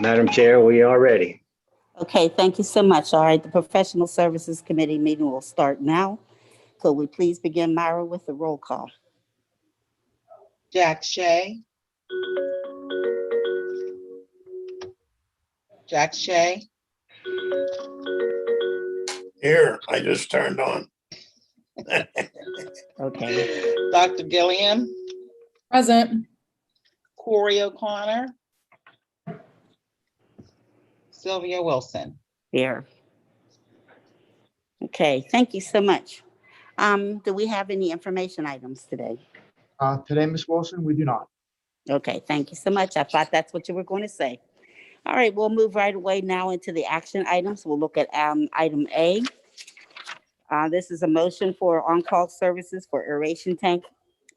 Madam Chair, we are ready. Okay, thank you so much. All right, the Professional Services Committee meeting will start now. Could we please begin, Myra, with the roll call? Jack Shea. Jack Shea. Here, I just turned on. Okay. Dr. Gilliam. Present. Corey O'Connor. Sylvia Wilson. Here. Okay, thank you so much. Do we have any information items today? Today, Ms. Wilson, we do not. Okay, thank you so much. I thought that's what you were going to say. All right, we'll move right away now into the action items. We'll look at item A. This is a motion for on-call services for aeration tank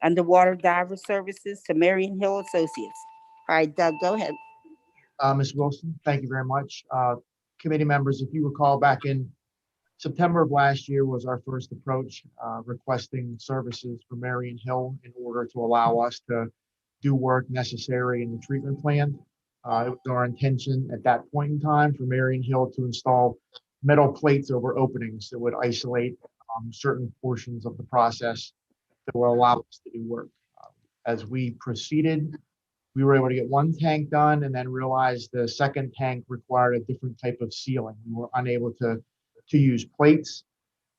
underwater diver services to Marion Hill Associates. All right, Doug, go ahead. Ms. Wilson, thank you very much. Committee members, if you recall, back in September of last year was our first approach requesting services for Marion Hill in order to allow us to do work necessary in the treatment plant. It was our intention at that point in time for Marion Hill to install metal plates over openings that would isolate certain portions of the process that will allow us to do work. As we proceeded, we were able to get one tank done and then realized the second tank required a different type of sealing. We were unable to use plates.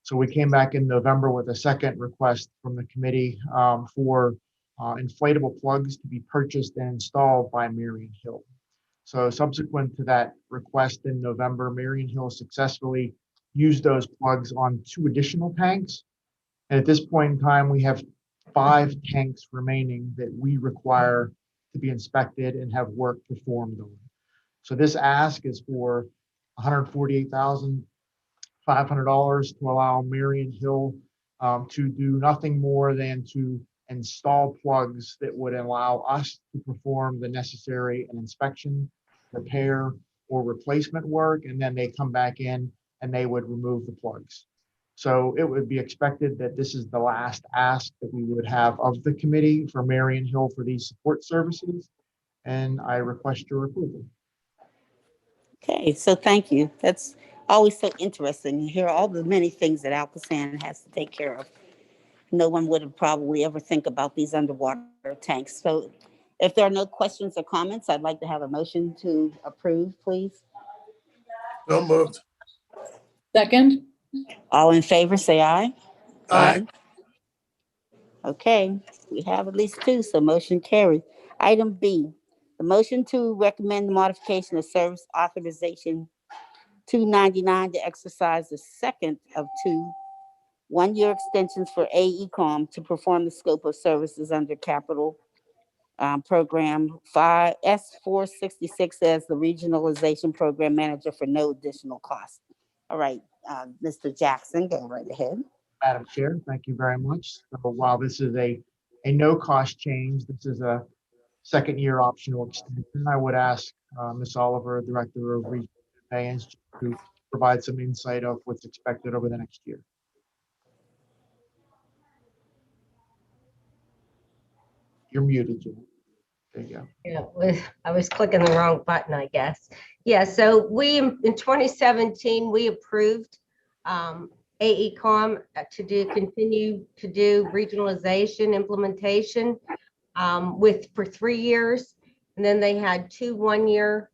So we came back in November with a second request from the committee for inflatable plugs to be purchased and installed by Marion Hill. So subsequent to that request in November, Marion Hill successfully used those plugs on 2 additional tanks. And at this point in time, we have 5 tanks remaining that we require to be inspected and have work performed on. So this ask is for $148,500 to allow Marion Hill to do nothing more than to install plugs that would allow us to perform the necessary inspection, repair, or replacement work, and then they come back in and they would remove the plugs. So it would be expected that this is the last ask that we would have of the committee for Marion Hill for these support services, and I request your approval. Okay, so thank you. That's always so interesting. You hear all the many things that ALCOSAN has to take care of. No one would have probably ever think about these underwater tanks. So if there are no questions or comments, I'd like to have a motion to approve, please. So moved. Second. All in favor, say aye. Aye. Okay, we have at least 2, so motion carried. Item B, the motion to recommend the modification of service authorization 299 to exercise the second of 2 one-year extensions for AECOM to perform the scope of services under capital program S466 as the regionalization program manager for no additional cost. All right, Mr. Jackson, go right ahead. Madam Chair, thank you very much. So while this is a no-cost change, this is a second-year optional extension. I would ask Ms. Oliver, Director of Regional Campaigns, to provide some insight of what's expected over the next year. You're muted, Jim. There you go. Yeah, I was clicking the wrong button, I guess. Yeah, so we, in 2017, we approved AECOM to continue to do regionalization implementation for 3 years. And then they had 2 one-year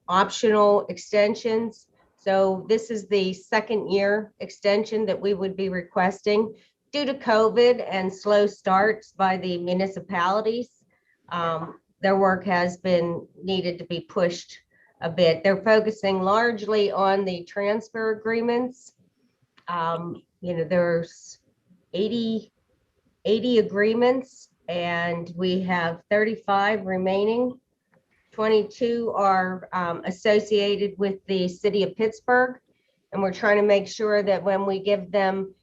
optional extensions. So this is the second year extension that we would be requesting. Due to COVID and slow starts by the municipalities, their work has been needed to be pushed a bit. They're focusing largely on the transfer agreements. There's 80 agreements and we have 35 remaining. 22 are associated with the city of Pittsburgh. And we're trying to make sure that when we give them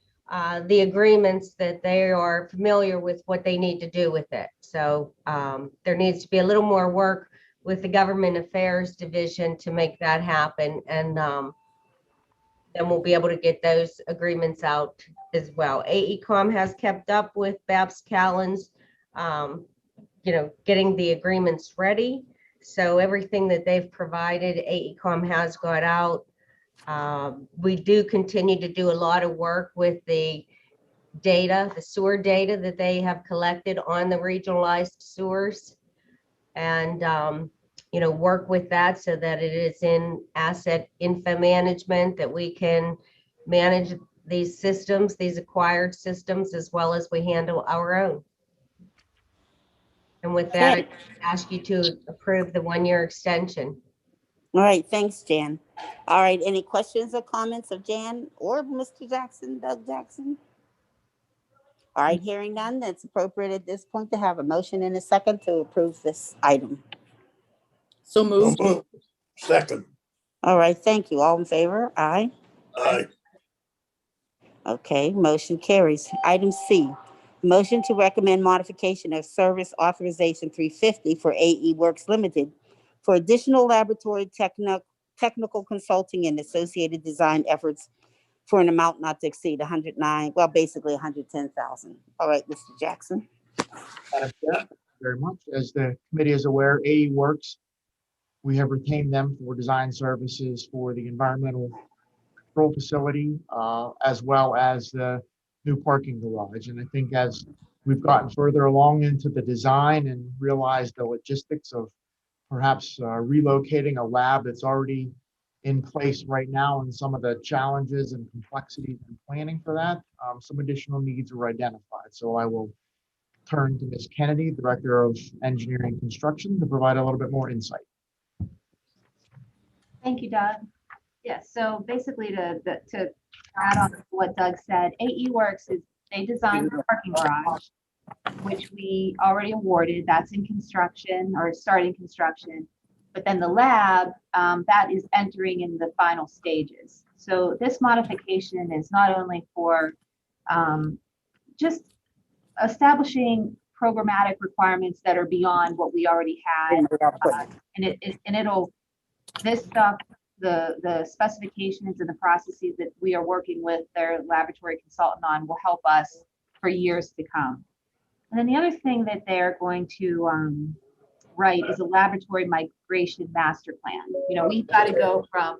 the agreements that they are familiar with what they need to do with it. So there needs to be a little more work with the Government Affairs Division to make that happen. And then we'll be able to get those agreements out as well. AECOM has kept up with Babs Callen's, getting the agreements ready. So everything that they've provided, AECom has got out. We do continue to do a lot of work with the data, the sewer data that they have collected on the regionalized sewers. And, work with that so that it is in asset info management, that we can manage these systems, these acquired systems, as well as we handle our own. And with that, I ask you to approve the 1-year extension. All right, thanks, Jan. All right, any questions or comments of Jan or Mr. Jackson, Doug Jackson? All right, hearing none, it's appropriate at this point to have a motion and a second to approve this item. So So moved. moved. Second. All right, thank you. All in favor? Aye. Aye. Okay, motion carries. Item C, motion to recommend modification of service authorization 350 for AE Works Limited for additional laboratory technical consulting and associated design efforts for an amount not to exceed 109, well, basically 110,000. All right, Mr. Jackson. Madam Chair, thank you very much. As the committee is aware, AE Works, we have retained them for design services for the environmental control facility, as well as the new parking garage. And I think as we've gotten further along into the design and realized the logistics of perhaps relocating a lab that's already in place right now and some of the challenges and complexities in planning for that, some additional needs were identified. So I will turn to Ms. Kennedy, Director of Engineering and Construction, to provide a little bit more insight. Thank you, Doug. Yes, so basically to add on to what Doug said, AE Works is, they designed the parking garage, which we already awarded. That's in construction or starting construction. But then the lab, that is entering in the final stages. So this modification is not only for just establishing programmatic requirements that are beyond what we already had, and it'll, this stuff, the specifications and the processes that we are working with their laboratory consultant on will help us for years to come. And then the other thing that they're going to write is a laboratory migration master plan. You know, we've got to go from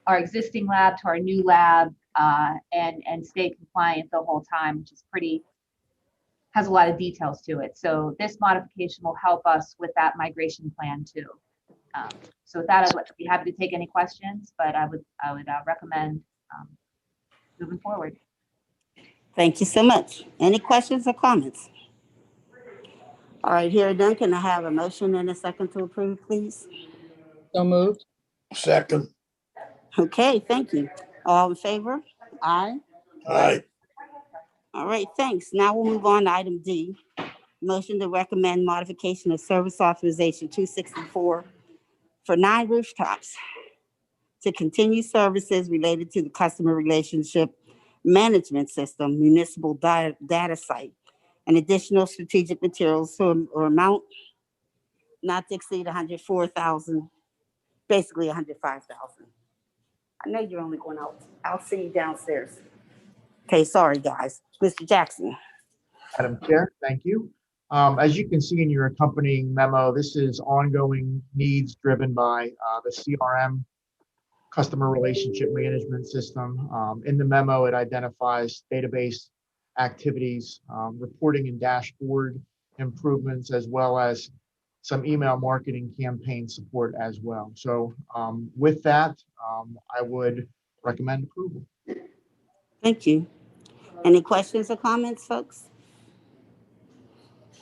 our existing lab to our new lab and stay compliant the whole time, which is has a lot of details to it. So this modification will help us with that migration plan too. So with that, I'd be happy to take any questions, but I would recommend moving forward. Thank you so much. Any questions or comments? All right, here done. Can I have a motion and a second to approve, please? So moved. Second. Okay, thank you. All in favor? Aye. Aye. All right, thanks. Now we'll move on to item D. Motion to recommend modification of service authorization 264 for 9 rooftops to continue services related to the customer relationship management system, municipal data site, and additional strategic materials or amount not to exceed 104,000, basically 105,000. I know you're only going out. I'll see you downstairs. Okay, sorry, guys. Mr. Jackson. Madam Chair, thank you. As you can see in your accompanying memo, this is ongoing needs driven by the CRM, customer relationship management system. In the memo, it identifies database activities, reporting and dashboard improvements, as well as some email marketing campaign support as well. So with that, I would recommend approval. Thank you. Any questions or comments, folks?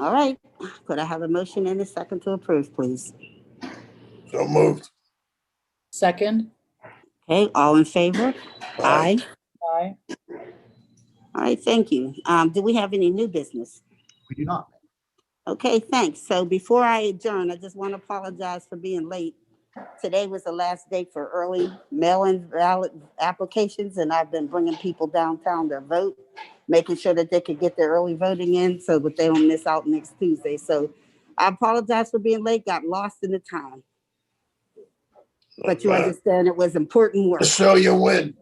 All right. Could I have a motion and a second to approve, please? So moved. Second. Okay, all in favor? Aye. Aye. All right, thank you. Do we have any new business? We do not. Okay, thanks. So before I adjourn, I just want to apologize for being late. Today was the last day for early mail-in ballot applications, and I've been bringing people downtown to vote, making sure that they could get their early voting in so that they don't miss out next Tuesday. So I apologize for being late, got lost in the time. But you understand it was important work. So you win.